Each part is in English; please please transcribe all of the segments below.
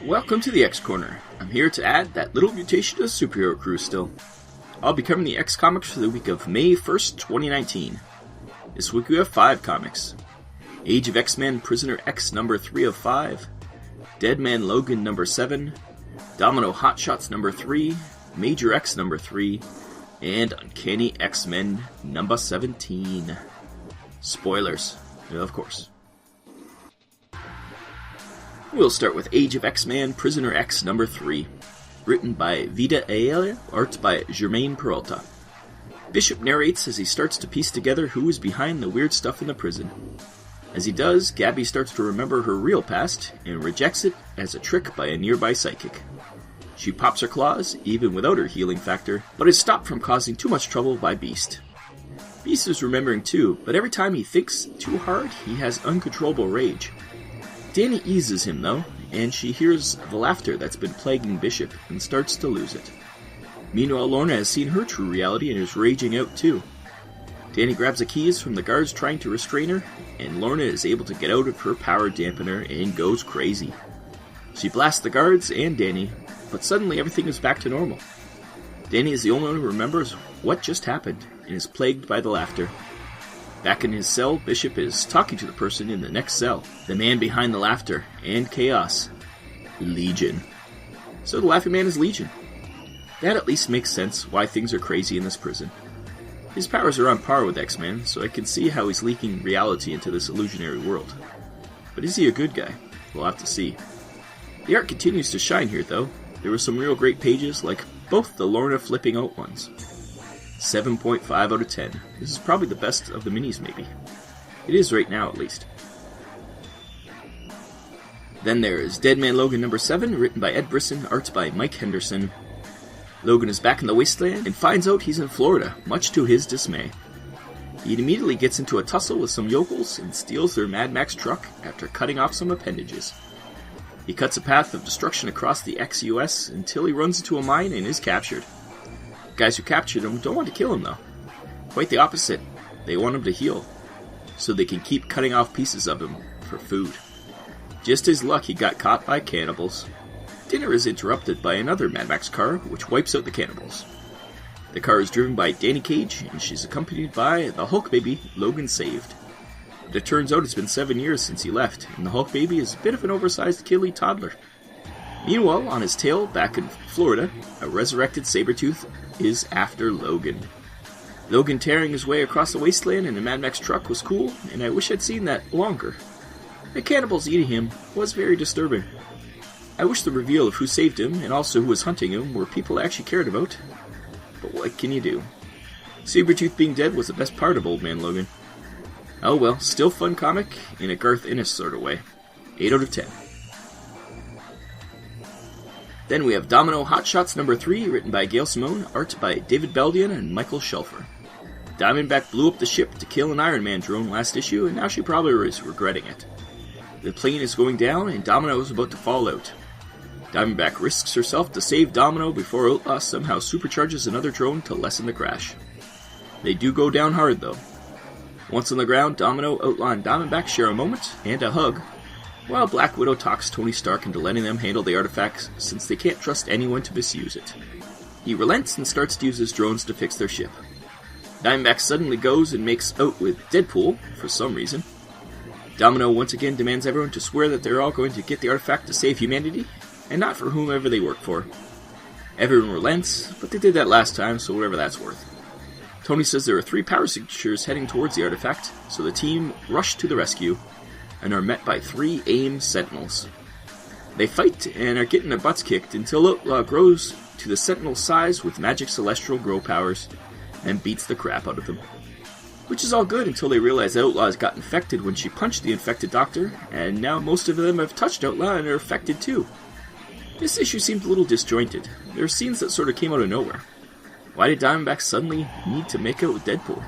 Welcome to the X Corner. I'm here to add that little mutation to the SuperHeroCrew still. I'll be covering the X comics for the week of May 1st, 2019. This week we have 5 comics. Age of X-Men Prisoner X number 3 of 5, Dead Man Logan number 7, Domino Hotshots number 3, Major X number 3, and Uncanny X-Men number 17. Spoilers, of course. We'll start with Age of X-Men Prisoner X number 3, written by Vida Ayala, art by Germaine Peralta. Bishop narrates as he starts to piece together who is behind the weird stuff in the prison. As he does, Gabby starts to remember her real past and rejects it as a trick by a nearby psychic. She pops her claws, even without her healing factor, but is stopped from causing too much trouble by Beast. Beast is remembering too, but every time he thinks too hard, he has uncontrollable rage. Danny eases him though, and she hears the laughter that's been plaguing Bishop and starts to lose it. Meanwhile, Lorna has seen her true reality and is raging out too. Danny grabs the keys from the guards trying to restrain her, and Lorna is able to get out of her power dampener and goes crazy. She blasts the guards and Danny, but suddenly everything is back to normal. Danny is the only one who remembers what just happened and is plagued by the laughter. Back in his cell, Bishop is talking to the person in the next cell, the man behind the laughter and chaos, Legion. So the Laughing Man is Legion. That at least makes sense why things are crazy in this prison. His powers are on par with X-Men, so I can see how he's leaking reality into this illusionary world. But is he a good guy? We'll have to see. The art continues to shine here though. There were some real great pages, like both the Lorna flipping out ones. 7.5 out of 10. This is probably the best of the minis, maybe. It is right now, at least. Then there is Dead Man Logan number 7, written by Ed Brisson, art by Mike Henderson. Logan is back in the wasteland and finds out he's in Florida, much to his dismay. He immediately gets into a tussle with some yokels and steals their Mad Max truck after cutting off some appendages. He cuts a path of destruction across the ex-US until he runs into a mine and is captured. The guys who captured him don't want to kill him though. Quite the opposite. They want him to heal, so they can keep cutting off pieces of him for food. Just his luck, he got caught by cannibals. Dinner is interrupted by another Mad Max car, which wipes out the cannibals. The car is driven by Danny Cage, and she's accompanied by the Hulk baby, Logan saved. But it turns out it's been 7 years since he left, and the Hulk baby is a bit of an oversized killy toddler. Meanwhile, on his tail, back in Florida, a resurrected Sabretooth is after Logan. Logan tearing his way across the wasteland in a Mad Max truck was cool, and I wish I'd seen that longer. The cannibals eating him was very disturbing. I wish the reveal of who saved him, and also who was hunting him, were people I actually cared about. But what can you do? Sabretooth being dead was the best part of Old Man Logan. Oh well, still fun comic, in a Garth Ennis sort of way. 8 out of 10. Then we have Domino Hotshots number 3, written by Gail Simone, art by David Beldian and Michael Shelfer. Diamondback blew up the ship to kill an Iron Man drone last issue, and now she probably is regretting it. The plane is going down, and Domino is about to fall out. Diamondback risks herself to save Domino before Outlaw somehow supercharges another drone to lessen the crash. They do go down hard, though. Once on the ground, Domino, Outlaw, and Diamondback share a moment and a hug, while Black Widow talks Tony Stark into letting them handle the artifacts since they can't trust anyone to misuse it. He relents and starts to use his drones to fix their ship. Diamondback suddenly goes and makes out with Deadpool for some reason. Domino once again demands everyone to swear that they're all going to get the artifact to save humanity, and not for whomever they work for. Everyone relents, but they did that last time, so whatever that's worth. Tony says there are 3 power signatures heading towards the artifact, so the team rush to the rescue, and are met by 3 AIM Sentinels. They fight and are getting their butts kicked until Outlaw grows to the Sentinel size with magic celestial grow powers, and beats the crap out of them. Which is all good until they realize Outlaw's got infected when she punched the infected doctor, and now most of them have touched Outlaw and are affected too. This issue seemed a little disjointed. There are scenes that sort of came out of nowhere. Why did Diamondback suddenly need to make out with Deadpool?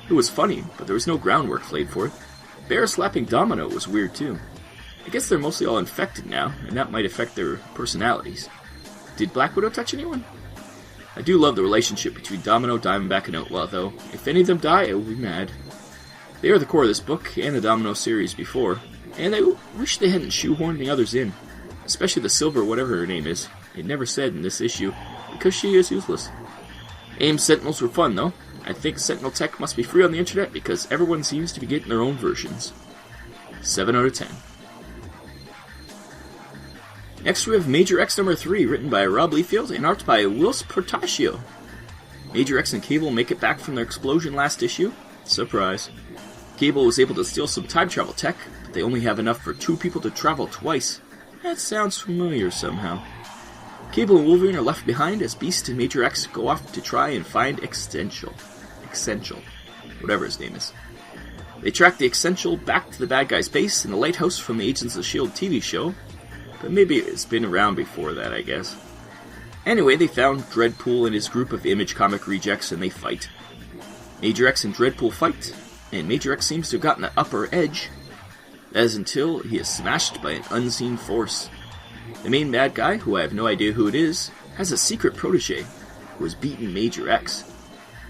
It was funny, but there was no groundwork laid for it. Bear slapping Domino was weird too. I guess they're mostly all infected now, and that might affect their personalities. Did Black Widow touch anyone? I do love the relationship between Domino, Diamondback, and Outlaw though. If any of them die, I will be mad. They are the core of this book, and the Domino series before, and I wish they hadn't shoehorned the others in. especially the Silver whatever her name is. It never said in this issue, because she is useless. AIM Sentinels were fun though. I think Sentinel tech must be free on the internet because everyone seems to be getting their own versions. 7 out of 10. Next we have Major X number 3, written by Rob Liefeld and art by Whilce Portacio. Major X and Cable make it back from their explosion last issue. Surprise. Cable was able to steal some time travel tech, but they only have enough for 2 people to travel twice. That sounds familiar somehow. Cable and Wolverine are left behind as Beast and Major X go off to try and find Essential, whatever his name is. They track the Essential back to the bad guy's base in the lighthouse from the Agents of S.H.I.E.L.D. TV show, but maybe it's been around before that, I guess. Anyway, they found Dreadpool and his group of Image comic rejects and they fight. Major X and Dreadpool fight, and Major X seems to have gotten the upper edge. That is until he is smashed by an unseen force. The main bad guy, who I have no idea who it is, has a secret protege who has beaten Major X.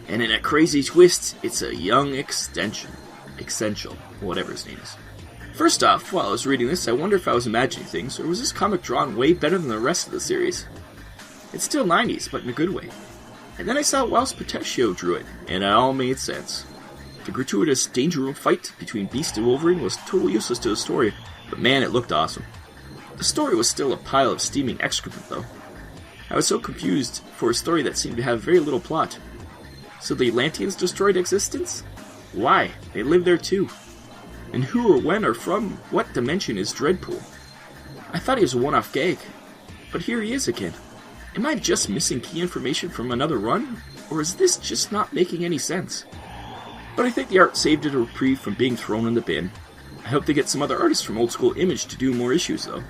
And in a crazy twist, it's a young Essential, whatever his name is. First off, while I was reading this, I wonder if I was imagining things, or was this comic drawn way better than the rest of the series? It's still 90s, but in a good way. And then I saw Whilce Portacio drew it, and it all made sense. The gratuitous danger room fight between Beast and Wolverine was totally useless to the story, but man, it looked awesome. The story was still a pile of steaming excrement, though. I was so confused for a story that seemed to have very little plot. So the Atlanteans destroyed existence? Why? They live there too. And who or when or from what dimension is Dreadpool? I thought he was a one-off gag, but here he is again. Am I just missing key information from another run? Or is this just not making any sense? But I think the art saved it a reprieve from being thrown in the bin. I hope they get some other artists from old school Image to do more issues though.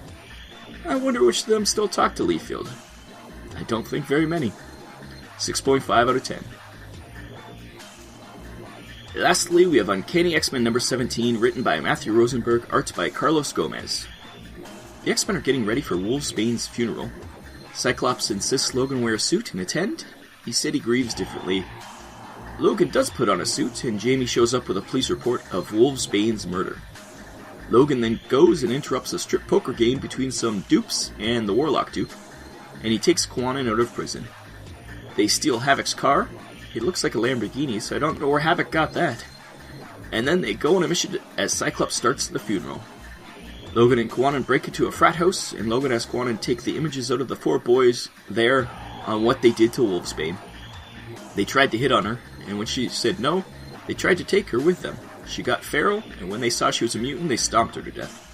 I wonder which of them still talk to Liefeld. I don't think very many. 6.5 out of 10. Lastly, we have Uncanny X-Men number 17, written by Matthew Rosenberg, art by Carlos Gomez. The X-Men are getting ready for Wolfsbane's funeral. Cyclops insists Logan wear a suit and attend. He said he grieves differently. Logan does put on a suit, and Jamie shows up with a police report of Wolfsbane's murder. Logan then goes and interrupts a strip poker game between some dupes and the Warlock dupe, and he takes Kwannon out of prison. They steal Havoc's car. It looks like a Lamborghini, so I don't know where Havoc got that. And then they go on a mission as Cyclops starts the funeral. Logan and Kwannon break into a frat house, and Logan has Kwannon take the images out of the 4 boys there on what they did to Wolfsbane. They tried to hit on her, and when she said no, they tried to take her with them. She got feral, and when they saw she was a mutant, they stomped her to death.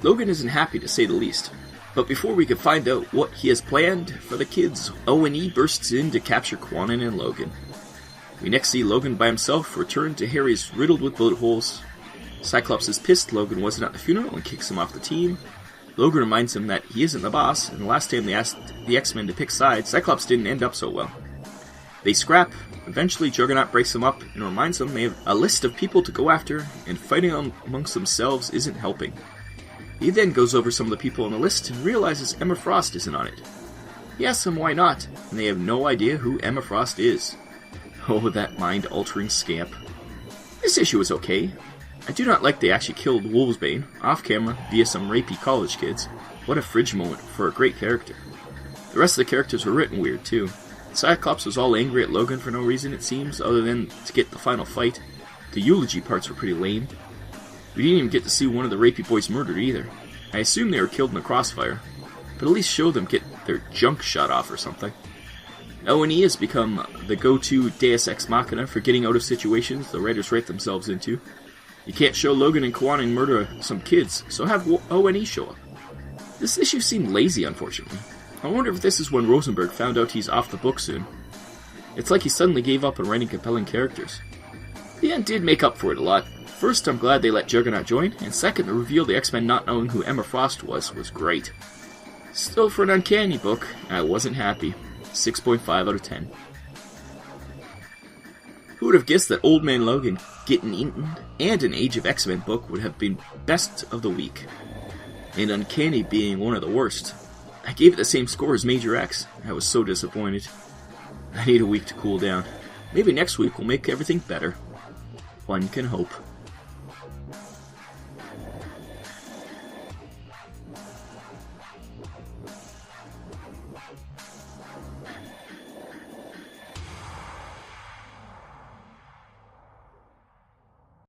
Logan isn't happy, to say the least. But before we can find out what he has planned for the kids, O&E bursts in to capture Kwannon and Logan. We next see Logan by himself return to Harry's riddled with bullet holes. Cyclops is pissed Logan wasn't at the funeral and kicks him off the team. Logan reminds him that he isn't the boss, and the last time they asked the X-Men to pick sides, Cyclops didn't end up so well. They scrap. Eventually Juggernaut breaks them up and reminds them they have a list of people to go after, and fighting amongst themselves isn't helping. He then goes over some of the people on the list and realizes Emma Frost isn't on it. He asks them why not, and they have no idea who Emma Frost is. Oh, that mind-altering scamp. This issue was okay. I do not like they actually killed Wolfsbane, off-camera, via some rapey college kids. What a fridge moment for a great character. The rest of the characters were written weird, too. Cyclops was all angry at Logan for no reason, it seems, other than to get the final fight. The eulogy parts were pretty lame. We didn't even get to see one of the rapey boys murdered either. I assume they were killed in a crossfire, but at least show them get their junk shot off or something. O&E has become the go-to Deus Ex Machina for getting out of situations the writers write themselves into. You can't show Logan and Kwannon murder some kids, so have O&E show up. This issue seemed lazy, unfortunately. I wonder if this is when Rosenberg found out he's off the book soon. It's like he suddenly gave up on writing compelling characters. The end did make up for it a lot. First, I'm glad they let Juggernaut join, and second, the reveal of the X-Men not knowing who Emma Frost was great. Still, for an Uncanny book, I wasn't happy. 6.5 out of 10. Who would have guessed that Old Man Logan getting eaten and an Age of X-Men book would have been best of the week, and Uncanny being one of the worst. I gave it the same score as Major X. I was so disappointed. I need a week to cool down. Maybe next week will make everything better. One can hope.